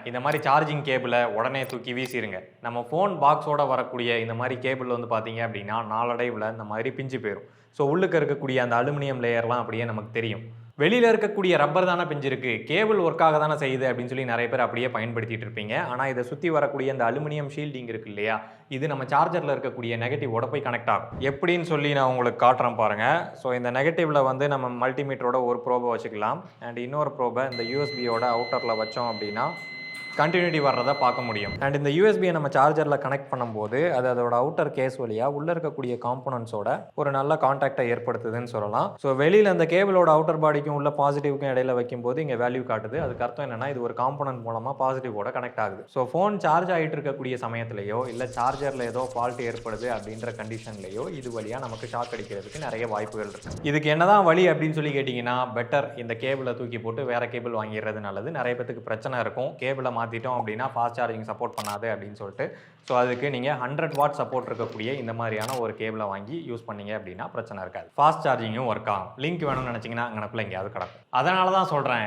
இந்த மாதிரி சார்ஜிங் கேபிளை உடனே தூக்கி வீசிடுங்க. நம்ம ஃபோன் பாக்ஸோட வரக்கூடிய இந்த மாதிரி கேபிள் வந்து பார்த்தீங்க அப்படின்னா நாளடைவில் இந்த மாதிரி பிஞ்சு போயிடும். ஸோ உள்ளுக்கு இருக்கக்கூடிய அந்த அலுமினியம் லேயர்லாம் அப்படியே நமக்கு தெரியும். வெளியில் இருக்கக்கூடிய ரப்பர் தானே பிஞ்சிருக்கு, கேபிள் ஒர்க்காக தானே செய்யுது அப்படின்னு சொல்லி நிறைய பேர் அப்படியே பயன்படுத்திட்டு இருப்பீங்க. ஆனால் இதை சுற்றி வரக்கூடிய அந்த அலுமினியம் ஷீல்டிங் இருக்கு இல்லையா, இது நம்ம சார்ஜரில் இருக்கக்கூடிய நெகட்டிவோட போய் கனெக்ட் ஆகும். எப்படின்னு சொல்லி நான் உங்களுக்கு காட்டுறேன் பாருங்கள். ஸோ இந்த நெகட்டிவில் வந்து நம்ம மல்டிமீட்டரோட ஒரு ப்ரோபை வச்சுக்கலாம். அண்ட் இன்னொரு ப்ரோபை இந்த யூஎஸ்பியோட அவுட்டரில் வச்சோம் அப்படின்னா கண்டினியூட்டி வர்றதை பார்க்க முடியும். அண்ட் இந்த யூஎஸ்பியை நம்ம சார்ஜரில் கனெக்ட் பண்ணும்போது அது அதோட அவுட்டர் கேஸ் வழியாக உள்ளே இருக்கக்கூடிய காம்போனன்ட்ஸோட ஒரு நல்ல கான்டாக்டை ஏற்படுத்துதுன்னு சொல்லலாம். ஸோ வெளியில் அந்த கேபிளோட அவுட்டர் பாடிக்கும் உள்ள பாசிட்டிவ்க்கும் இடையில வைக்கும்போது இங்கே வேல்யூ காட்டுது. அதுக்கு அர்த்தம் என்னன்னா இது ஒரு காம்போனன்ட் மூலமாக பாசிட்டிவோட கனெக்ட் ஆகுது. ஸோ ஃபோன் சார்ஜ் ஆகிட்டு இருக்கக்கூடிய சமயத்திலேயோ இல்லை சார்ஜரில் ஏதோ ஃபால்ட் ஏற்படுது அப்படின்ற கண்டிஷன்லையோ இது வழியாக நமக்கு ஷாக் அடிக்கிறதுக்கு நிறைய வாய்ப்புகள் இருக்கு. இதுக்கு என்னதான் வழி அப்படின்னு சொல்லி கேட்டிங்கன்னா, பெட்டர் இந்த கேபிளை தூக்கி போட்டு வேற கேபிள் வாங்கிடுறது நல்லது. நிறைய பேருக்கு பிரச்சனை இருக்கும், கேபிளை மாற்றிட்டோம் அப்படின்னா ஃபாஸ்ட் சார்ஜிங் சப்போர்ட் பண்ணாது அப்படின்னு சொல்லிட்டு. ஸோ அதுக்கு நீங்கள் 100 வாட் சப்போர்ட் இருக்கக்கூடிய இந்த மாதிரியான ஒரு கேபிளை வாங்கி யூஸ் பண்ணீங்க அப்படின்னா பிரச்சனை இருக்காது. ஃபாஸ்ட் சார்ஜிங்கும் ஒர்க் ஆகும். லிங்க் வேணும்னு நினச்சிங்கன்னா அங்கே எங்கேயாவது கிடக்கும். அதனால தான் சொல்கிறேன்,